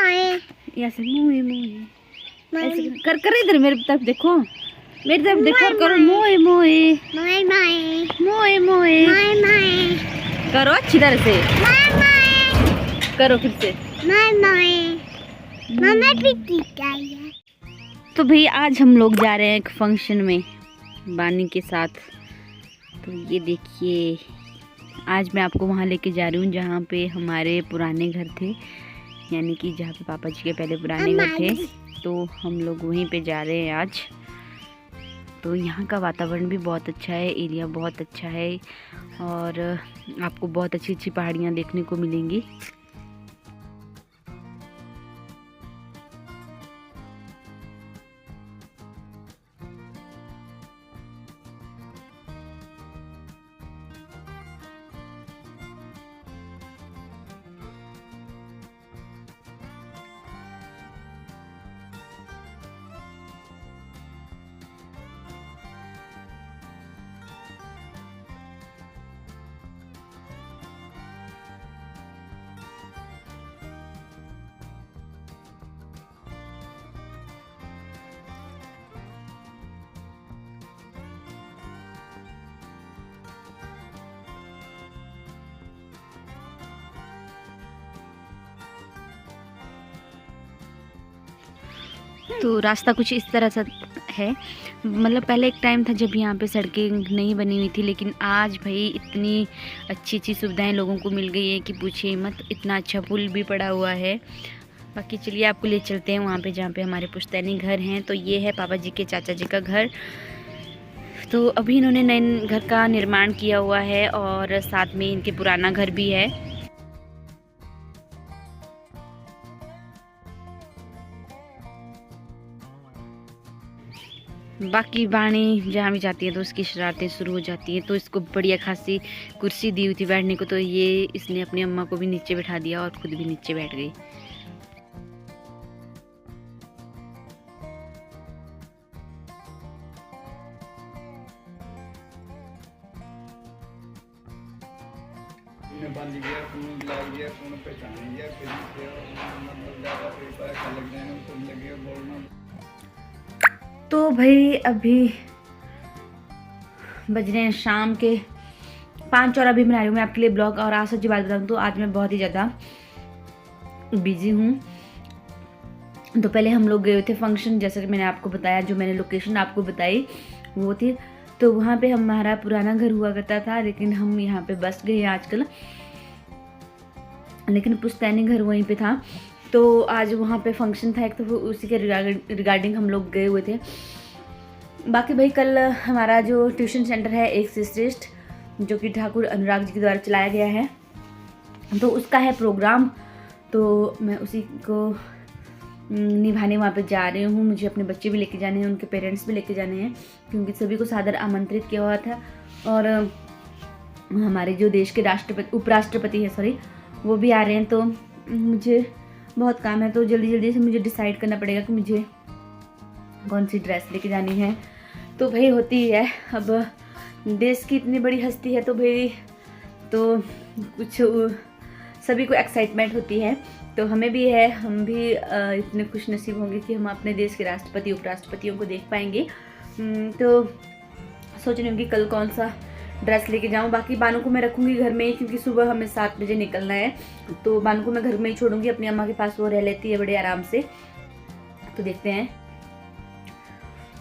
ऐसे मोए मोए ऐसे कर कर इधर मेरे तरफ देखो, मेरी तरफ देखो और करो मोए मोए मोए मोए करो अच्छी तरह से करो फिर से। तो भैया आज हम लोग जा रहे हैं एक फंक्शन में बानी के साथ। तो ये देखिए आज मैं आपको वहाँ लेके जा रही हूँ जहाँ पे हमारे पुराने घर थे, यानी कि जहाँ पे पापा जी के पहले पुराने घर थे। तो हम लोग वहीं पे जा रहे हैं आज। तो यहाँ का वातावरण भी बहुत अच्छा है, एरिया बहुत अच्छा है और आपको बहुत अच्छी अच्छी पहाड़ियाँ देखने को मिलेंगी। तो रास्ता कुछ इस तरह सा है, मतलब पहले एक टाइम था जब यहाँ पे सड़कें नहीं बनी हुई थी, लेकिन आज भाई इतनी अच्छी अच्छी सुविधाएं लोगों को मिल गई है कि पूछिए मत। इतना अच्छा पुल भी पड़ा हुआ है। बाकी चलिए आपको ले चलते हैं वहाँ पे जहाँ पे हमारे पुश्तैनी घर हैं। तो ये है पापा जी के चाचा जी का घर। तो अभी इन्होंने नए घर का निर्माण किया हुआ है और साथ में इनके पुराना घर भी है। बाकी बाणी जहाँ भी जाती है तो उसकी शरारतें शुरू हो जाती हैं। तो इसको बढ़िया खासी कुर्सी दी हुई थी बैठने को, तो ये इसने अपनी अम्मा को भी नीचे बैठा दिया और खुद भी नीचे बैठ गई। तो भाई अभी बज रहे हैं शाम के 5 और अभी बना रही हूँ मैं आपके लिए ब्लॉग। और आज सच्ची बात बताऊँ तो आज मैं बहुत ही ज़्यादा बिजी हूँ। तो पहले हम लोग गए थे फंक्शन, जैसे कि मैंने आपको बताया, जो मैंने लोकेशन आपको बताई वो थी। तो वहाँ पे हमारा पुराना घर हुआ करता था, लेकिन हम यहाँ पे बस गए आजकल, लेकिन पुश्तैनी घर वहीं पे था। तो आज वहाँ पे फंक्शन था एक, तो उसी के रिगार्डिंग हम लोग गए हुए थे। बाकी भाई कल हमारा जो ट्यूशन सेंटर है एक से श्रेष्ठ, जो कि ठाकुर अनुराग जी के द्वारा चलाया गया है, तो उसका है प्रोग्राम। तो मैं उसी को निभाने वहाँ पे जा रही हूँ। मुझे अपने बच्चे भी लेके जाने हैं, उनके पेरेंट्स भी लेके जाने हैं, क्योंकि सभी को सादर आमंत्रित किया हुआ था। और हमारे जो देश के राष्ट्रपति उपराष्ट्रपति है सॉरी, वो भी आ रहे हैं। तो मुझे बहुत काम है, तो जल्दी जल्दी से मुझे डिसाइड करना पड़ेगा कि मुझे कौन सी ड्रेस लेके जानी है। तो भाई होती है, अब देश की इतनी बड़ी हस्ती है तो भाई तो कुछ सभी को एक्साइटमेंट होती है, तो हमें भी है। हम भी इतने खुश नसीब होंगे कि हम अपने देश के राष्ट्रपति उपराष्ट्रपतियों को देख पाएंगे। तो सोच रही हूँ कि कल कौन सा ड्रेस लेके जाऊँ। बाकी बानू को मैं रखूँगी घर में ही, क्योंकि सुबह हमें 7 बजे निकलना है। तो बानू को मैं घर में ही छोड़ूंगी अपनी अम्मा के पास, वो रह लेती है बड़े आराम से। तो देखते हैं।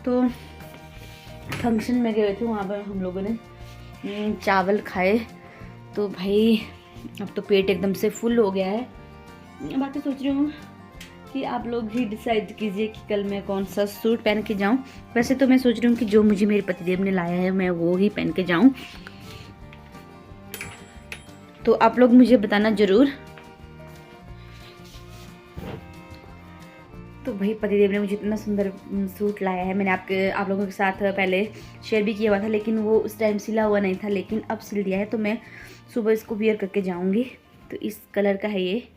तो फंक्शन में गए थे, वहाँ पर हम लोगों ने चावल खाए। तो भाई अब तो पेट एकदम से फुल हो गया है। बाकी सोच रही हूँ कि आप लोग ही डिसाइड कीजिए कि कल मैं कौन सा सूट पहन के जाऊँ। वैसे तो मैं सोच रही हूँ कि जो मुझे मेरे पतिदेव ने लाया है मैं वो ही पहन के जाऊँ। तो आप लोग मुझे बताना ज़रूर। तो भाई पतिदेव ने मुझे इतना सुंदर सूट लाया है। मैंने आप लोगों के साथ पहले शेयर भी किया हुआ था, लेकिन वो उस टाइम सिला हुआ नहीं था, लेकिन अब सिल दिया है। तो मैं सुबह इसको वियर करके जाऊँगी। तो इस कलर का है ये।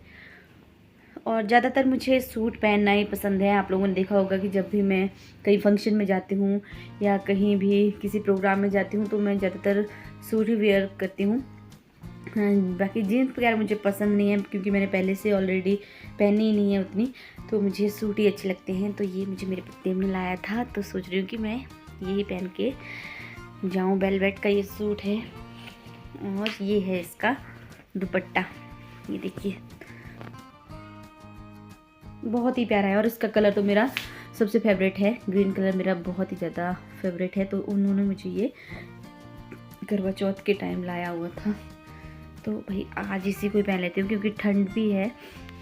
और ज़्यादातर मुझे सूट पहनना ही पसंद है। आप लोगों ने देखा होगा कि जब भी मैं कहीं फंक्शन में जाती हूँ या कहीं भी किसी प्रोग्राम में जाती हूँ, तो मैं ज़्यादातर सूट ही वेयर करती हूँ। बाकी जीन्स वगैरह मुझे पसंद नहीं है क्योंकि मैंने पहले से ऑलरेडी पहनी ही नहीं है उतनी, तो मुझे सूट ही अच्छे लगते हैं। तो ये मुझे मेरे पति ने लाया था, तो सोच रही हूँ कि मैं यही पहन के जाऊँ। वेलवेट का ये सूट है और ये है इसका दुपट्टा, ये देखिए बहुत ही प्यारा है। और इसका कलर तो मेरा सबसे फेवरेट है, ग्रीन कलर मेरा बहुत ही ज़्यादा फेवरेट है। तो उन्होंने मुझे ये करवा चौथ के टाइम लाया हुआ था, तो भाई आज इसी को ही पहन लेती हूँ क्योंकि ठंड भी है,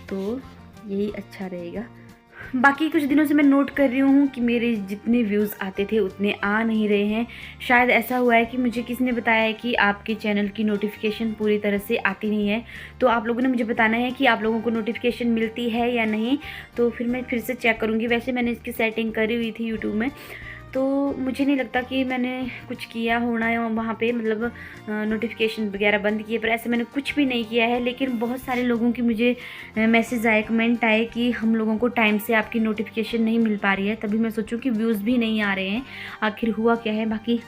तो यही अच्छा रहेगा। बाकी कुछ दिनों से मैं नोट कर रही हूँ कि मेरे जितने व्यूज़ आते थे उतने आ नहीं रहे हैं। शायद ऐसा हुआ है कि मुझे किसी ने बताया है कि आपके चैनल की नोटिफिकेशन पूरी तरह से आती नहीं है, तो आप लोगों ने मुझे बताना है कि आप लोगों को नोटिफिकेशन मिलती है या नहीं, तो फिर मैं फिर से चेक करूँगी। वैसे मैंने इसकी सेटिंग करी हुई थी यूट्यूब में, तो मुझे नहीं लगता कि मैंने कुछ किया होना है वहाँ पे, मतलब नोटिफिकेशन वगैरह बंद किए, पर ऐसे मैंने कुछ भी नहीं किया है। लेकिन बहुत सारे लोगों की मुझे मैसेज आए, कमेंट आए कि हम लोगों को टाइम से आपकी नोटिफिकेशन नहीं मिल पा रही है। तभी मैं सोचूं कि व्यूज़ भी नहीं आ रहे हैं, आखिर हुआ क्या है। बाकी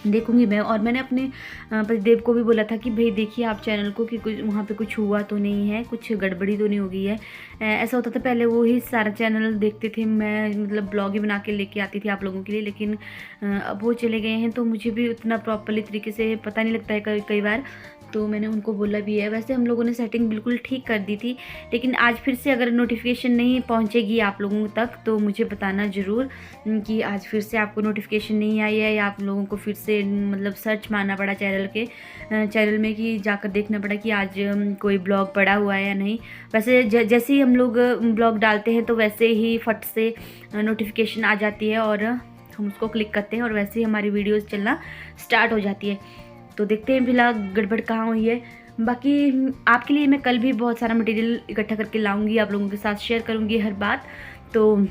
देखूंगी मैं। और मैंने अपने पतिदेव को भी बोला था कि भाई देखिए आप चैनल को कि कुछ वहाँ पे कुछ हुआ तो नहीं है, कुछ गड़बड़ी तो नहीं हो गई है। ऐसा होता था पहले, वो ही सारा चैनल देखते थे, मैं मतलब ब्लॉग ही बना के लेके आती थी आप लोगों के लिए। लेकिन अब वो चले गए हैं तो मुझे भी उतना प्रॉपरली तरीके से पता नहीं लगता है कई बार, तो मैंने उनको बोला भी है। वैसे हम लोगों ने सेटिंग बिल्कुल ठीक कर दी थी, लेकिन आज फिर से अगर नोटिफिकेशन नहीं पहुंचेगी आप लोगों तक तो मुझे बताना ज़रूर कि आज फिर से आपको नोटिफिकेशन नहीं आई है, या आप लोगों को फिर से मतलब सर्च मारना पड़ा चैनल में कि जाकर देखना पड़ा कि आज कोई ब्लॉग पड़ा हुआ है या नहीं। वैसे जैसे ही हम लोग ब्लॉग डालते हैं तो वैसे ही फट से नोटिफिकेशन आ जाती है और हम उसको क्लिक करते हैं और वैसे ही हमारी वीडियोज़ चलना स्टार्ट हो जाती है। तो देखते हैं फिलहाल गड़बड़ कहाँ हुई है। बाकी आपके लिए मैं कल भी बहुत सारा मटेरियल इकट्ठा करके लाऊंगी, आप लोगों के साथ शेयर करूंगी हर बात। तो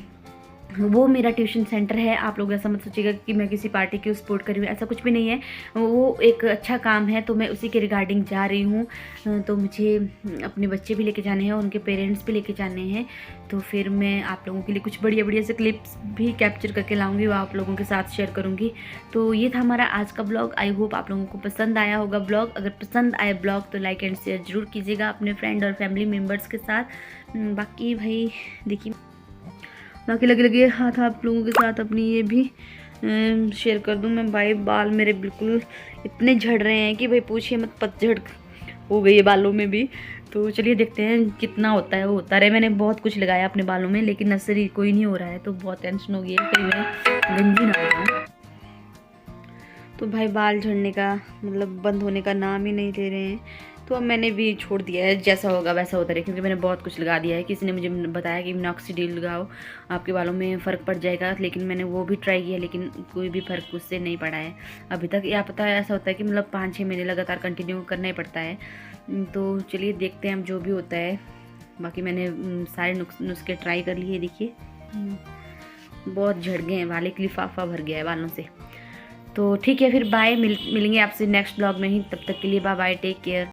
वो मेरा ट्यूशन सेंटर है, आप लोग ऐसा मत सोचिएगा कि मैं किसी पार्टी की सपोर्ट कर रही हूँ, ऐसा कुछ भी नहीं है। वो एक अच्छा काम है, तो मैं उसी के रिगार्डिंग जा रही हूँ। तो मुझे अपने बच्चे भी लेके जाने हैं, उनके पेरेंट्स भी लेके जाने हैं, तो फिर मैं आप लोगों के लिए कुछ बढ़िया बढ़िया से क्लिप्स भी कैप्चर करके लाऊंगी, वो आप लोगों के साथ शेयर करूँगी। तो ये था हमारा आज का ब्लॉग। आई होप आप लोगों को पसंद आया होगा ब्लॉग। अगर पसंद आए ब्लॉग तो लाइक एंड शेयर ज़रूर कीजिएगा अपने फ्रेंड और फैमिली मेम्बर्स के साथ। बाकी भाई देखिए, बाकी लगे हाथ आप लोगों के साथ अपनी ये भी शेयर कर दूं मैं। भाई बाल मेरे बिल्कुल इतने झड़ रहे हैं कि भाई पूछिए मत, पतझड़ हो गई है बालों में भी। तो चलिए देखते हैं कितना होता है, वो होता रहे। मैंने बहुत कुछ लगाया अपने बालों में लेकिन नर्सरी कोई नहीं हो रहा है, तो बहुत टेंशन हो गई है कहीं मैं गंजी ना हो जाऊं। तो भाई बाल झड़ने का मतलब बंद होने का नाम ही नहीं ले रहे हैं, तो अब मैंने भी छोड़ दिया है, जैसा होगा वैसा होता रहे। क्योंकि मैंने बहुत कुछ लगा दिया है, किसी ने मुझे बताया कि मिनॉक्सिडिल लगाओ आपके बालों में फ़र्क पड़ जाएगा, लेकिन मैंने वो भी ट्राई किया लेकिन कोई भी फ़र्क उससे नहीं पड़ा है अभी तक। या पता है ऐसा होता है कि मतलब 5-6 महीने लगातार कंटिन्यू करना ही पड़ता है। तो चलिए देखते हैं अब जो भी होता है। बाकी मैंने सारे नुस्खे ट्राई कर लिए, देखिए बहुत झड़ गए हैं वाले, एक लिफाफा भर गया है बालों से। तो ठीक है फिर बाय, मिलेंगे आपसे नेक्स्ट ब्लॉग में ही। तब तक के लिए बाय बाय, टेक केयर।